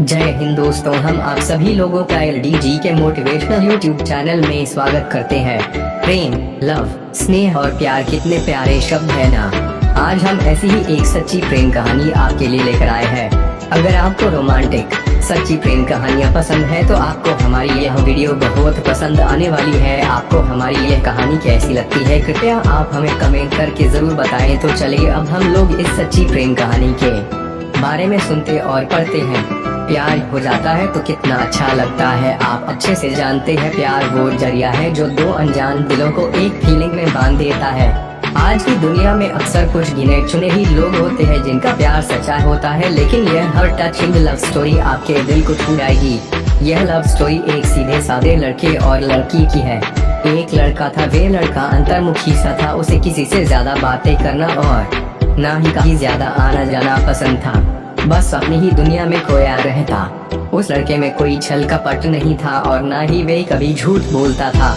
जय हिंद दोस्तों, हम आप सभी लोगों का LDG के मोटिवेशनल यूट्यूब चैनल में स्वागत करते हैं। प्रेम, लव, स्नेह और प्यार कितने प्यारे शब्द है ना। आज हम ऐसी ही एक सच्ची प्रेम कहानी आपके लिए लेकर आए हैं। अगर आपको रोमांटिक सच्ची प्रेम कहानियाँ पसंद है तो आपको हमारी यह वीडियो बहुत पसंद आने वाली है। आपको हमारी यह कहानी कैसी लगती है कृपया आप हमें कमेंट करके जरूर बताएं। तो चलिए अब हम लोग इस सच्ची प्रेम कहानी के बारे में सुनते और पढ़ते हैं। प्यार हो जाता है तो कितना अच्छा लगता है। आप अच्छे से जानते हैं प्यार वो जरिया है जो दो अनजान दिलों को एक फीलिंग में बांध देता है। आज की दुनिया में अक्सर कुछ गिने चुने ही लोग होते हैं जिनका प्यार सच्चा होता है, लेकिन यह हर टचिंग लव स्टोरी आपके दिल को छू जाएगी। यह लव स्टोरी एक सीधे साधे लड़के और लड़की की है। एक लड़का था, वे लड़का अंतर्मुखी सा था। उसे किसी से ज्यादा बातें करना और ना ही कहीं ज्यादा आना जाना पसंद था। बस अपनी ही दुनिया में खोया रहता। उस लड़के में कोई छल कपट नहीं था और ना ही वे कभी झूठ बोलता था।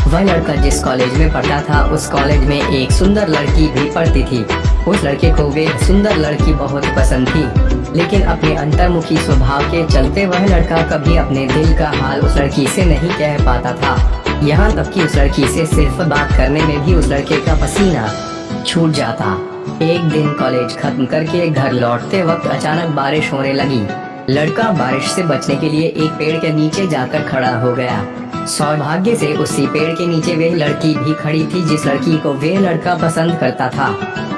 वह लड़का जिस कॉलेज में पढ़ता था उस कॉलेज में एक सुंदर लड़की भी पढ़ती थी। उस लड़के को वे सुंदर लड़की बहुत पसंद थी, लेकिन अपने अंतर्मुखी स्वभाव के चलते वह लड़का कभी अपने दिल का हाल उस लड़की से नहीं कह पाता था। यहाँ तक कि उस लड़की से सिर्फ बात करने में भी उस लड़के का पसीना छूट जाता। एक दिन कॉलेज खत्म करके घर लौटते वक्त अचानक बारिश होने लगी। लड़का बारिश से बचने के लिए एक पेड़ के नीचे जाकर खड़ा हो गया। सौभाग्य से उसी पेड़ के नीचे वे लड़की भी खड़ी थी जिस लड़की को वे लड़का पसंद करता था।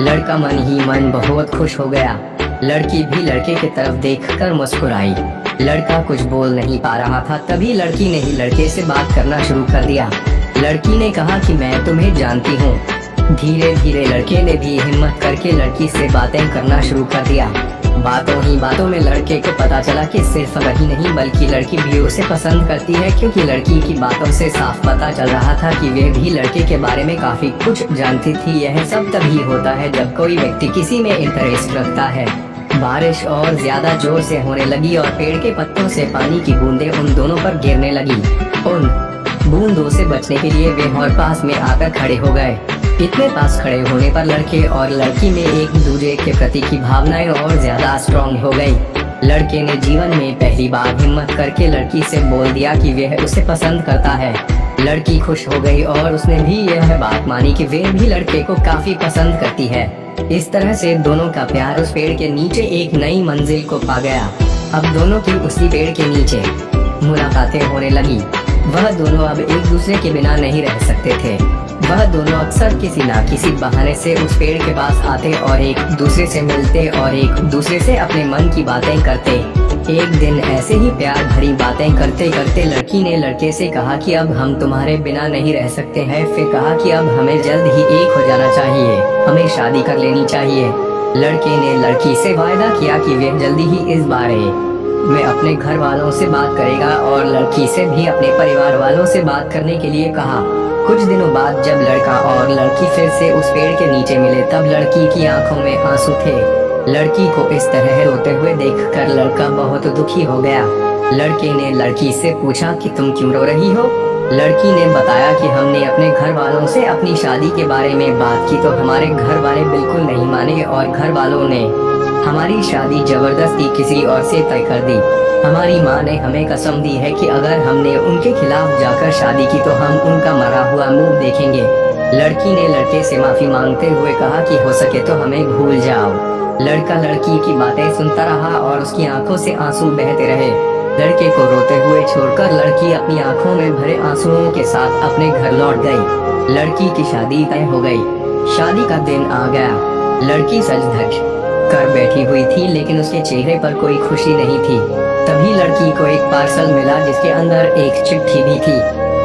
लड़का मन ही मन बहुत खुश हो गया। लड़की भी लड़के की तरफ देखकर मुस्कुराई। लड़का कुछ बोल नहीं पा रहा था, तभी लड़की ने ही लड़के से बात करना शुरू कर दिया। लड़की ने कहा कि मैं तुम्हें जानती हूँ। धीरे धीरे लड़के ने भी हिम्मत करके लड़की से बातें करना शुरू कर दिया। बातों ही बातों में लड़के को पता चला कि सिर्फ वही नहीं बल्कि लड़की भी उसे पसंद करती है, क्योंकि लड़की की बातों से साफ पता चल रहा था कि वे भी लड़के के बारे में काफी कुछ जानती थी। यह सब तभी होता है जब कोई व्यक्ति किसी में इंटरेस्ट रखता है। बारिश और ज्यादा जोर से होने लगी और पेड़ के पत्तों से पानी की बूंदें उन दोनों पर गिरने लगी। उन बूंदों से बचने के लिए वे और पास में आकर खड़े हो गए। इतने पास खड़े होने पर लड़के और लड़की में एक दूसरे के प्रति की भावनाएं और ज्यादा स्ट्रॉन्ग हो गई। लड़के ने जीवन में पहली बार हिम्मत करके लड़की से बोल दिया कि वह उसे पसंद करता है। लड़की खुश हो गई और उसने भी यह बात मानी कि वह भी लड़के को काफी पसंद करती है। इस तरह से दोनों का प्यार उस पेड़ के नीचे एक नई मंजिल को पा गया। अब दोनों की उसी पेड़ के नीचे मुलाकातें होने लगी। वह दोनों अब एक दूसरे के बिना नहीं रह सकते थे। वह दोनों अक्सर किसी ना किसी बहाने से उस पेड़ के पास आते और एक दूसरे से मिलते और एक दूसरे से अपने मन की बातें करते। एक दिन ऐसे ही प्यार भरी बातें करते करते लड़की ने लड़के से कहा कि अब हम तुम्हारे बिना नहीं रह सकते हैं। फिर कहा कि अब हमें जल्द ही एक हो जाना चाहिए, हमें शादी कर लेनी चाहिए। लड़के ने लड़की से वायदा किया कि वह जल्दी ही इस बारे में अपने घर वालों से बात करेगा और लड़की से भी अपने परिवार वालों से बात करने के लिए कहा। कुछ दिनों बाद जब लड़का और लड़की फिर से उस पेड़ के नीचे मिले तब लड़की की आंखों में आंसू थे। लड़की को इस तरह रोते हुए देखकर लड़का बहुत दुखी हो गया। लड़के ने लड़की से पूछा कि तुम क्यों रो रही हो। लड़की ने बताया कि हमने अपने घर वालों से अपनी शादी के बारे में बात की तो हमारे घर वाले बिल्कुल नहीं माने और घर वालों ने हमारी शादी जबरदस्ती किसी और से तय कर दी। हमारी माँ ने हमें कसम दी है कि अगर हमने उनके खिलाफ जाकर शादी की तो हम उनका मरा हुआ मुंह देखेंगे। लड़की ने लड़के से माफी मांगते हुए कहा कि हो सके तो हमें भूल जाओ। लड़का लड़की की बातें सुनता रहा और उसकी आंखों से आंसू बहते रहे। लड़के को रोते हुए छोड़कर लड़की अपनी आंखों में भरे आंसुओं के साथ अपने घर लौट गई। लड़की की शादी तय हो गई। शादी का दिन आ गया। लड़की सज धज कर बैठी हुई थी, लेकिन उसके चेहरे पर कोई खुशी नहीं थी। तभी लड़की को एक पार्सल मिला जिसके अंदर एक चिट्ठी भी थी।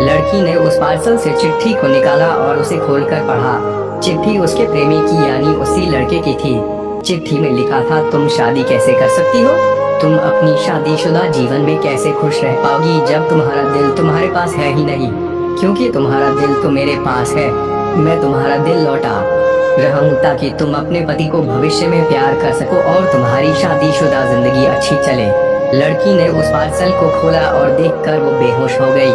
लड़की ने उस पार्सल से चिट्ठी को निकाला और उसे खोलकर पढ़ा। चिट्ठी उसके प्रेमी की यानी उसी लड़के की थी। चिट्ठी में लिखा था, तुम शादी कैसे कर सकती हो? तुम अपनी शादीशुदा जीवन में कैसे खुश रह पाओगी जब तुम्हारा दिल तुम्हारे पास है ही नहीं? क्योंकि तुम्हारा दिल तो मेरे पास है। मैं तुम्हारा दिल लौटा रहा हूँ ताकि तुम अपने पति को भविष्य में प्यार कर सको और तुम्हारी शादीशुदा जिंदगी अच्छी चले। लड़की ने उस पार्सल को खोला और देखकर वो बेहोश हो गई।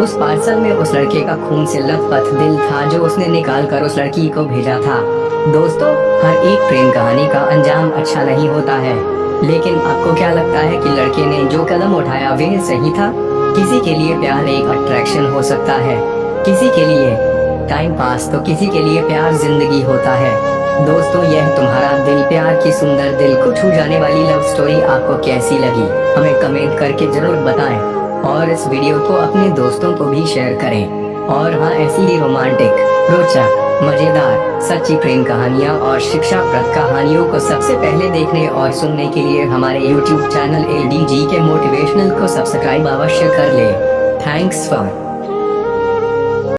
उस पार्सल में उस लड़के का खून से लथपथ दिल था जो उसने निकालकर उस लड़की को भेजा था। दोस्तों, हर एक प्रेम कहानी का अंजाम अच्छा नहीं होता है। लेकिन आपको क्या लगता है कि लड़के ने जो कदम उठाया वह सही था? किसी के लिए प्यार एक अट्रैक्शन हो सकता है, किसी के लिए टाइम पास, तो किसी के लिए प्यार जिंदगी होता है। दोस्तों, यह तुम्हारा दिल प्यार की सुंदर, दिल को छू जाने वाली लव स्टोरी आपको कैसी लगी, हमें कमेंट करके जरूर बताएं और इस वीडियो को अपने दोस्तों को भी शेयर करें। और हाँ, ऐसी ही रोमांटिक, रोचक, मजेदार, सच्ची प्रेम कहानियाँ और शिक्षाप्रद कहानियों को सबसे पहले देखने और सुनने के लिए हमारे YouTube चैनल LDG के मोटिवेशनल को सब्सक्राइब अवश्य कर ले। Thanks for